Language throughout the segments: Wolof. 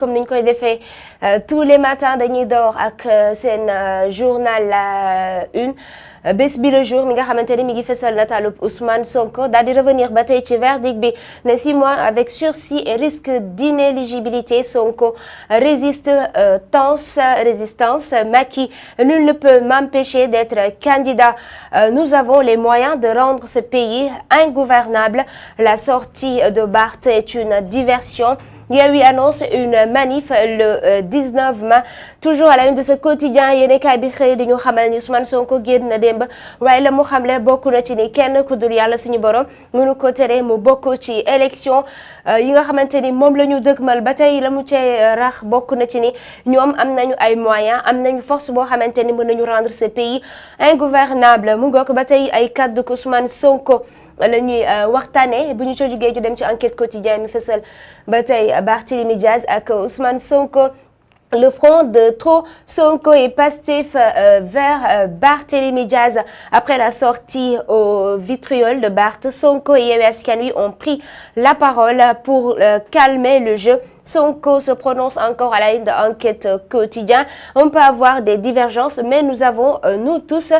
comme niñ koy defee tous les matins dañuy door ak seen journal la une bés bi le jour mi nga xamante ni mi ngi fësal nataalub Ousmane Sonko daal di revenir ba tey ci verdict bi ne 6 mois avec sursis et risque d'inéligibilité. Sonko résiste, tense résistance. Macky, nul ne peut m'empêcher d'être candidat. Nous avons les moyens de rendre ce pays ingouvernable. La sortie de Barth est une diversion. Yewwi annonce une manif le 19 mai. Toujours à la une de ce quotidien yéenekaay bi xëy di ñu xamal ni Ousmane Sonko génn na démb waaye la mu xamle bokk na ci ni kenn ku dul yàlla suñu borom mënu ko tere mu bokk ci élection yi nga xamante ni moom la ñu dëgmal ba tey la mu cee rax bokk na ci ni ñoom am nañu ay moyens am nañu force boo xamante ni mën nañu rendre ce pays ingouvernable mu ngoog ba tey ay kaddu ko Ousmane Sonko la ñuy waxtaanee bu ñu co jógee ñu dem ci enquête quotidien mi fësal ba tey Barthélémy Diaz ak Ousmane Sonko. Le front de trop Sonko et Pastef vers Barthélémy Diaz. Après la sortie au vitriol de Barth, Sonko et Yewwi Askan Wi ont pris la parole pour calmer le jeu. Sonko se prononce encore à la une de Enquête quotidien. On peut avoir des divergences, mais nous avons nous tous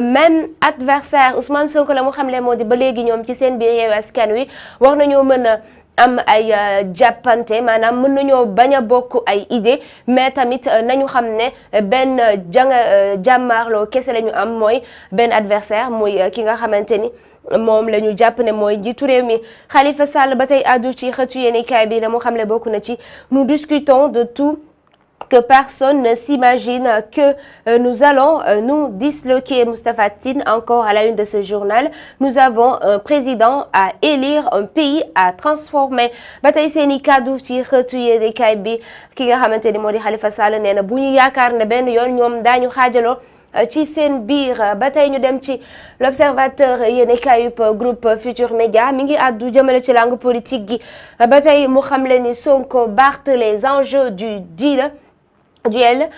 même adversaire. Ousmane Sonko la mu xamle moo di ba léegi ñoom ci seen biir Yewwi Askan Wi war nañoo mën a am ay jàppante maanaam mën nañoo bañ a bokk ay idée mais tamit nañu xam ne benn jàmmaarloo kese la ñu am mooy benn adversaire muy ki nga xamante ni moom la ñu jàpp ne mooy njiitu réew mi. Khalifa Sall ba tey addu ci xëtu yéenekaay bi la mu xam ne bokk na ci nous discutons de tout que personne ne s'imagine que nous allons nous disloquer. Moustapha Tine encore à la une de ce journal. Nous avons un président à élire, un pays à transformer. ba tey seeni kaddu ci xëtu yéenekaay bi ki nga xamante ni moo di Khalifa Sall nee na bu ñu yaakaar ne benn yoon ñoom daañu xaajaloo ci seen biir. ba tey ñu dem ci l'observateur yéenekaay groupe Futur Média mi ngi àddu jëmale ci langue politique gi ba tey mu xamle ni Sonko Barth les enjeux du duel,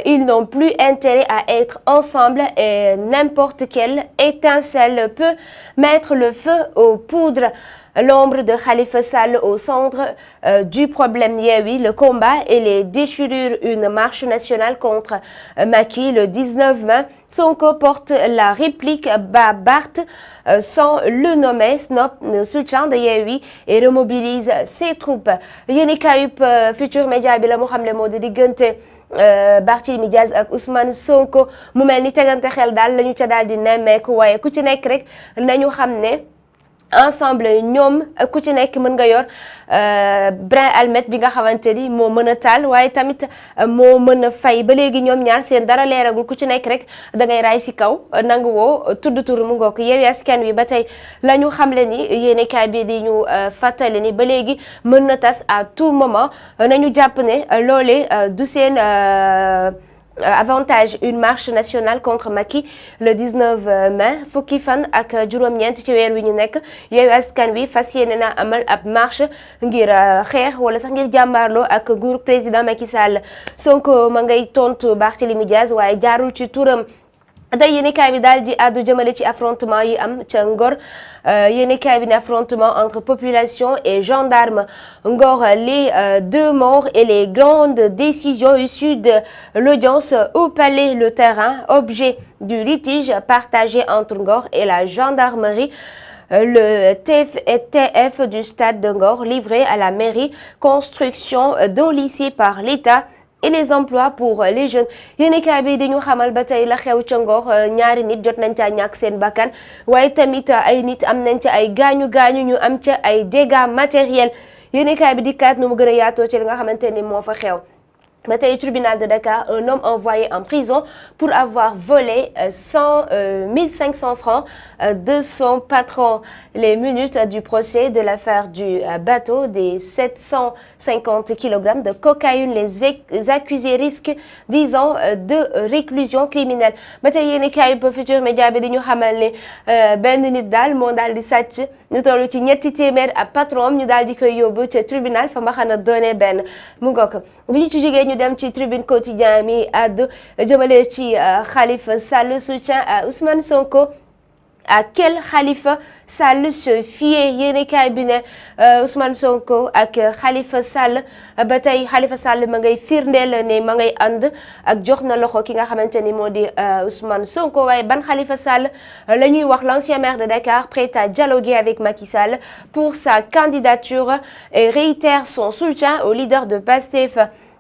ils n'ont plus intérêt à être ensemble et n'importe quelle étincelle peut mettre le feu aux poudres. L'ombre de Khalifa Sall au centre du problème Yewwi, le combat et les déchirures, une marche nationale contre Macky le 19 mai. Sonko porte la réplique bas Barth sans le nommer, snop le soutien de Yewwi et remobilise ses troupes. Yéenekaay Futur Média bi la mu xamle moo di diggante Barthélémy Diaz ak Ousmane Sonko mu mel ni tegante xel daal la ñu ca daal di nemmeeku waaye ku ci nekk rek nañu xam ne ensemble ñoom ku ci nekk mën nga yor brin almet bi nga xamante ni moo mën a taal waaye tamit moo mën a fay ba léegi ñoom ñaar seen dara leeragul ku ci nekk rek da ngay raay si kaw nangu woo tudd tur mu ngoog. Yewwi Askan Wi ba tey la ñu xamle ni yéenekaay bi di ñu fàttali ni ba léegi mën na tas à tout moment nañu jàpp ne loolee du seen avantage. Une marche nationale contre Macky le 19 mai fukki fan ak juróom-ñeent ci weer wi ñu nekk Yewwi Askan Wi fas yéene na amal ab marche ngir xeex wala sax ngir jàmbaarloo ak nguur président Macky Sall. Sonko ma ngay tontu Barthélémy Diaz waaye jaarul ci turam. tey yéenekaay bi daal di àddu jëmale ci affrontement yi am ca Ngor yéenekaay bi ne affrontement entre population et gendarme. Ngor, les 2 morts et les grandes décisions issues de l'audience au palais. Le terrain, objet du litige partagé entre Ngor et la gendarmerie. Le TF du stade de Ngor livré à la mairie. Construction d'un lycée par l'État et les emplois pour les jeunes. Yéenekaay bi di ñu xamal ba tey la xew ca Ngor ñaari nit jot nañ ca ñàkk seen bakkan waaye tamit ay nit am nañ ca ay gaañu ñu am ca ay dégâts matériels. Yéenekaay bi di kaat nu mu gën a yaatoo ci li nga xamante ni moo fa xew. ba tey tribunal de Dakar, un homme envoyé en prison pour avoir volé 1500 francs de son patron. Les minutes du procès de l'affaire du bateau des 750 kg de cocaïne. Les accusés risquent 10 ans de réclusion criminelle. ba tey yéenekaay Futur Média bi di ñu xamal ne benn nit daal moo daal di sàcc ñu toll ci ñetti téeméer ab patron ñu daal di koy yóbbu ca tribunal fa ma xana doone benn mu ngokk bu ñu ci jógee ñu dem ci tribune quotidien mi àddu jëmale ci Khalifa Sall soutien à Ousmane Sonko à quel Khalifa Sall se fier yéenekaay bi ne Ousmane Sonko ak Khalifa Sall ba tey Khalifa Sall ma ngay firndeel ne ma ngay ànd ak jox na loxo ki nga xamante ni moo di Ousmane Sonko waaye ban Khalifa Sall la ñuy wax l'ancien maire de Dakar prêt à dialoguer avec Macky Sall pour sa candidature et réitère son soutien au leader de Pastef.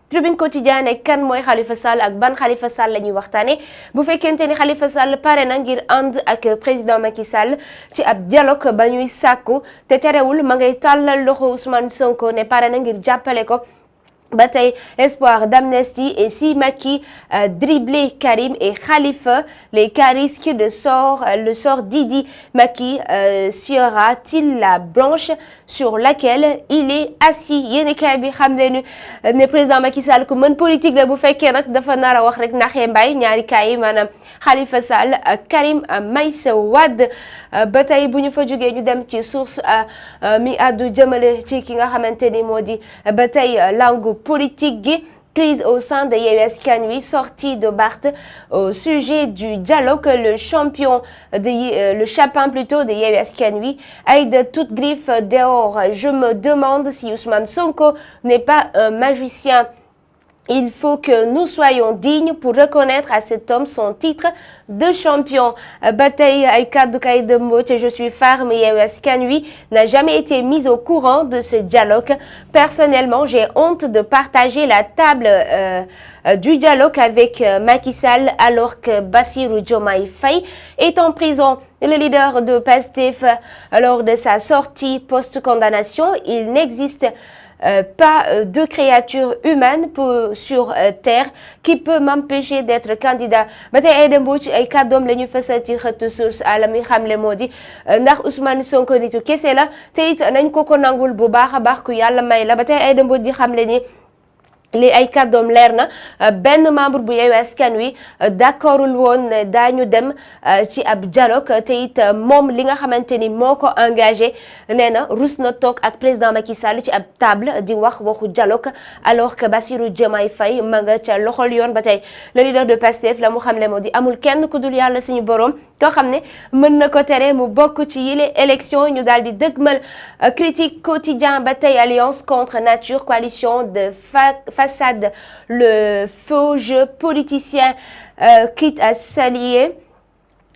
Tribune Quotidien ne kan mooy Khalifa Sall ak ban Khalifa Sall la ñuy waxtaane bu fekkente ni Khalifa Sall pare na ngir ànd ak président Macky Sall ci ab dialogue ba ñuy sàkku te terewul ma ngay tàllal loxo Ousmane Sonko ne pare na ngir jàppale ko ba tey espoir d'amnistie et si Macky driblé Karim et Khalifa les cas risquent de le sort d'Idi Macky sera-t-il la branche sur laquelle il est assis yéenekaay bi xam ne président Macky Sall ku mën politique la bu fekkee nag dafa nar a wax rek naxee mbay ñaari cas yi maanaam Khalifa Sall ak Karim Meïssa Wade ba tey bu ñu fa jógee ñu dem ci source mi addu jëmale ci ki nga xamante ni moo di ba tey langue politique gi crise au sein de Yewwi Askan Wi sortie de Barth au sujet du dialogue le chapin plutôt de Yewwi Askan Wi Aïda toute griffe dehors je me demande si Ousmane Sonko n'est pas un magicien. Il faut que nous soyons dignes pour reconnaître à cet homme son titre de champion. Ba tey ay kaddu kay dëmbo te je suis ferme Yewwi Askan Wi n'a jamais été mise au courant de ce dialogue. Personnellement, j'ai honte de partager la table du dialogue avec Macky Sall alors que Bassirou Diomaye Faye est en prison. Le leader de Pastef, lors de sa sortie post-condamnation, il n'existe pas de créature humaine sur terre qui peut m'empêcher d'être candidat. Ba tey ay dembo ci ay kàddoom la ñu fësal ci xëtu source la mi xamle moo di ndax Ousmane Sonko nitu kese la te it nañ ko nangul bu baax a baax ku yàlla may la ba tey ay dembo di xamle ni li ay kàddoom leer na benn membre bu Yewwi Askan Wi d'accordul woon daañu dem ci ab dialogue te it moom li nga xamante ni moo ko engagé nee na rus na toog ak président Macky Sall ci ab table di wax waxu dialogue alors que Bassirou Diomaye Faye ma nga ca loxol yoon ba tey le leader de Pastef la mu xamle moo di amul kenn ku dul yàlla suñu borom koo xam ne mën na ko tere mu bokk ci yile élection ñu daal di dëgmal critique quotidien ba tey alliance contre nature coalition de façade le faux jeu politicien quitte à s'allier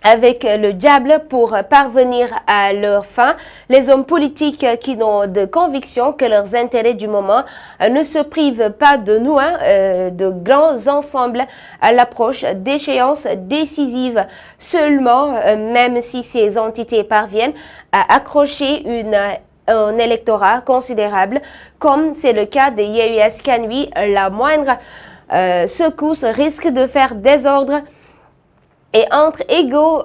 avec le diable pour parvenir à leur fin. Les hommes politiques qui n'ont de conviction que leurs intérêts du moment ne se privent pas de nouer de grands ensembles à l'approche d'échéances décisives. Seulement, même si ces entités parviennent à accrocher un électorat considérable, comme c'est le cas de Yewwi Askan Wi, la moindre secousse risque de faire désordre. Et entre égaux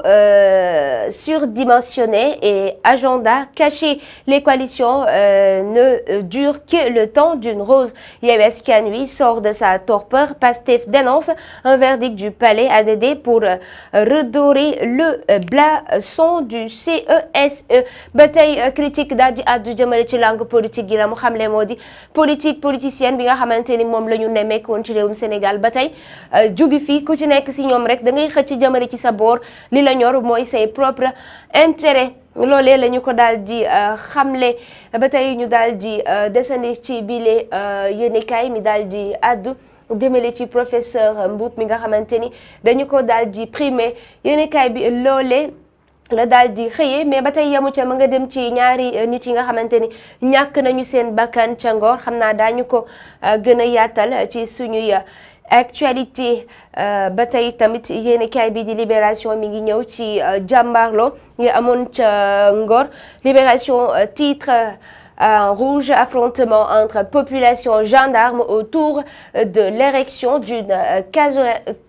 surdimensionnés et agenda caché, les coalitions ne durent que le temps d'une rose. Yewwi Askan Wi sort de sa torpeur. Pastef dénonce un verdict du palais ADD pour redorer le blason du CESE. Ba tey critique daal di addu jëmale ci langue politique gi la mu xamle moo di politique politicienne bi nga xamante ni moom la ñu nemmeekoon ci réewum Sénégal ba tey jugi fi ku ci nekk si ñoom rek da ngay xëcc jëmale ci sa boor li la ñor mooy say propre intérêt loolee la ñu ko daal di xamle ba tey ñu daal di desandi ci bile yéenekaay mi daal di addu jëmale ci professeur Mboup mi nga xamante ni dañu ko daal di primé yéenekaay bi loolee la daal di xëyee mais ba tey yamu ca ma nga dem ci ñaari nit yi nga xamante ni ñàkk nañu seen bakkan ca Ngor xam naa daañu ko gën a yaatal ci suñuy actualité ba tey tamit yéenekaay bi di Libération mi ngi ñëw ci jàmbaarloo ngi amoon ca Ngor Libération titre en rouge affrontement entre population gendarme autour de l'érection d'une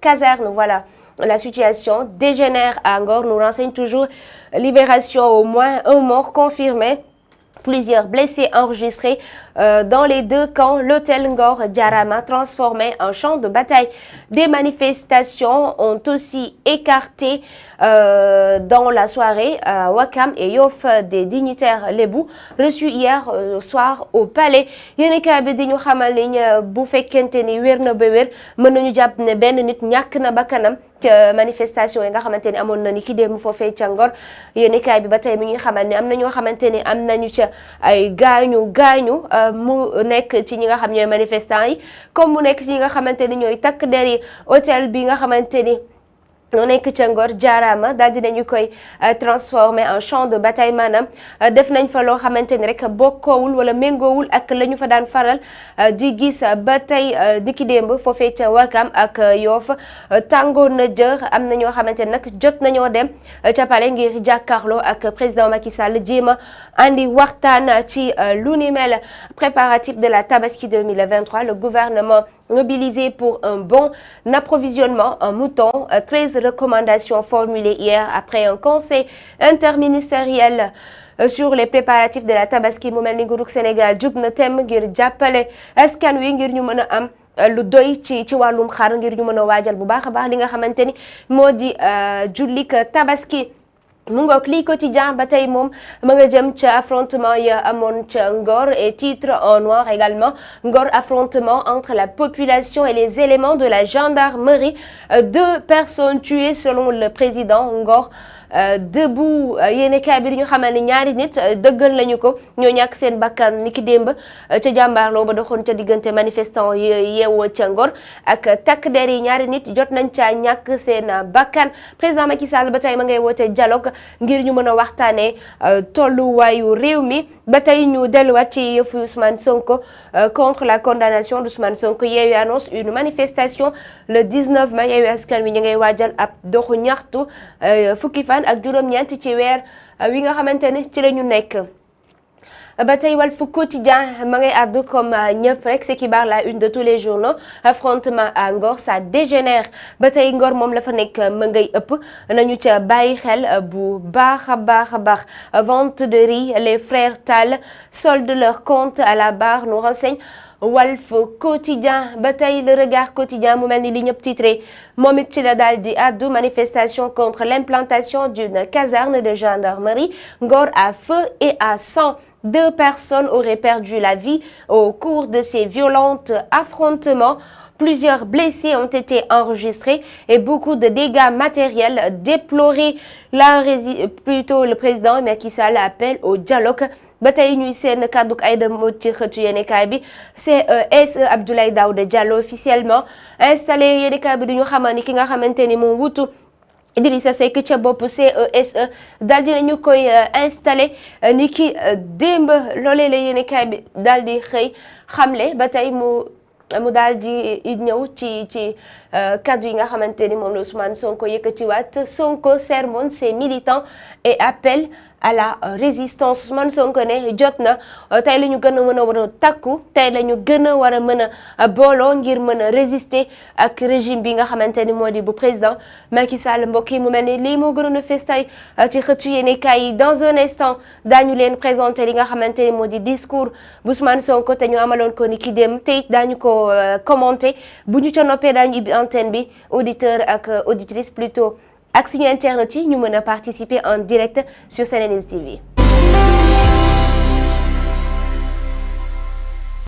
caserne. Voilà, la situation dégénère à Ngor, nous renseigne toujours Libération. Au moins un mort confirmé, plusieurs blessés enregistrés dans les deux camps. L'hôtel Ngor Diarama transformé en champ de bataille. Des manifestations ont aussi écarté dans la soirée Wakam et Yoff des dignitaires lébou reçus hier soir au palais. Yéenekaay bi di ñu xamal ni bu fekkente ni wér na ba wér mën nañu jàpp ne benn nit ñàkk na bakkanam ca manifestation yi nga xamante ni amoon na ni ki démb foofee ca Ngor. Yéenekaay bi ba tey mi ñuy xamal ni am na ñoo xamante ni am nañu ca ay gaañu mu nekk ci ñi nga xam ñooy manifestants yi comme mu nekk ci ñi nga xamante ni ñooy takk der yi. Hôtel bi nga xamante ni noo nekk ca Ngor Diarama daal dinañu koy transformé en champ de bataille maanaam def nañ fa loo xamante ni rek bokkoowul wala méngoowul ak la ñu fa daan faral di gis ba tey niki démb foofee ca Wakam ak Yoff tàngoor na jër. am na ñoo xamante ni nag jot nañoo dem ca palais ngir jàkkaarloo ak président Macky Sall jéema andi waxtaan ci lu ni mel. Préparatif de la Tabaski 2023, le gouvernement mobilisé pour un bon approvisionnement en moutons. 13 recommandations formulées hier après un conseil interministériel sur les préparatifs de la Tabaski. Mu mel ni nguurug Sénégal jug na temm ngir jàppale askan wi ngir ñu mën a am lu doy ci wàllum xar ngir ñu mën a waajal bu baax a baax li nga xamante ni moo di jullik Tabaski. mu ngoog lii quotidien ba tey moom ma nga jëm ca affrontement ya amoon ca Ngor et titre en noir également Ngor affrontement entre la population et les éléments de la gendarmerie. 2 personnes tuées selon le président Ngor debout. Yéenekaay bi di ñu xamal ni ñaari nit dëggal lañu ko ñoo ñàkk seen bakkan niki démb ca jàmbaarloo ba doxoon ca diggante manifestant yeewoo ca Ngor ak takk der yi. ñaari nit jot nañ ca ñàkk seen bakkan. Président Macky Sall ba tey ma ngay woote dialogue ngir ñu mën a waxtaanee tolluwaayu réew mi. ba tey ñu delluwaat ci yëfu Ousmane Sonko contre la condamnation d'Ousmane Sonko. Yewwi annonce une manifestation le 19 mai. Yewwi Askan Wi ñu ngay waajal ab doxu ñaxtu fukki fan ak juróom-ñeent ci weer wi nga xamante ni ci la ñu nekk. ba tey Walf Quotidien ma ngay àddu comme ñëpp rek c'est xibaar la une de tous les journaux. Affrontement à Ngor ça dégénère. ba tey Ngor moom la fa nekk ma ngay ëpp nañu ca bàyyi xel bu baax a baax. Vente de riz, les frères Tall soldent leur compte à la barre, nous renseigne Walf Quotidien. ba tey le regard quotidien mu mel ni li ñëpp titré moom it ci la daal di àddu manifestation contre l'implantation d'une caserne de gendarmerie. Ngor à feu et à sang. 2 personnes auraient perdu la vie au cours de ces violents affrontements. Plusieurs blessés ont été enregistrés et beaucoup de dégâts matériels déplorés. Le président Macky Sall appelle au dialogue. ba tey ñuy seen kàdduk Aïda Mbodj ci xëtu yéenekaay bi. CESE Abdoulaye Daouda Diallo officiellement installé. yéenekaay bi du ñu xamal ni ki nga xamante ni moom wutu Idrissa Seck ca bopp CESE daal di nañu koy installé ni ki démb. loolee la yéenekaay bi daal di xëy xamle. ba tey mu daal di ñëw ci kaddu yi nga xamante ni moom la Ousmane Sonko yëkkatiwaat. Sonko sermonne ses militants et appelle à la résistance. Ousmane Sonko ne jot na tey la ñu gën a mën a war a takku tey la ñu gën a war a mën a booloo ngir mën a résister ak régime bi nga xamante ni moo di bu président Macky Sall. mbokk yi mu mel ni lii moo gënoon a fees tey ci xëtu yéenekaay yi. Dans un instant daañu leen présenter li nga xamante ni moo di discours bu Ousmane Sonko te ñu amaloon ko ni ki dem te it daañu ko commenter bu ñu ca noppee daañu ubbi antenne bi auditeur ak auditrice plutôt ak suñu internet yi ñu mën a participer en direct sur SeneNews TV.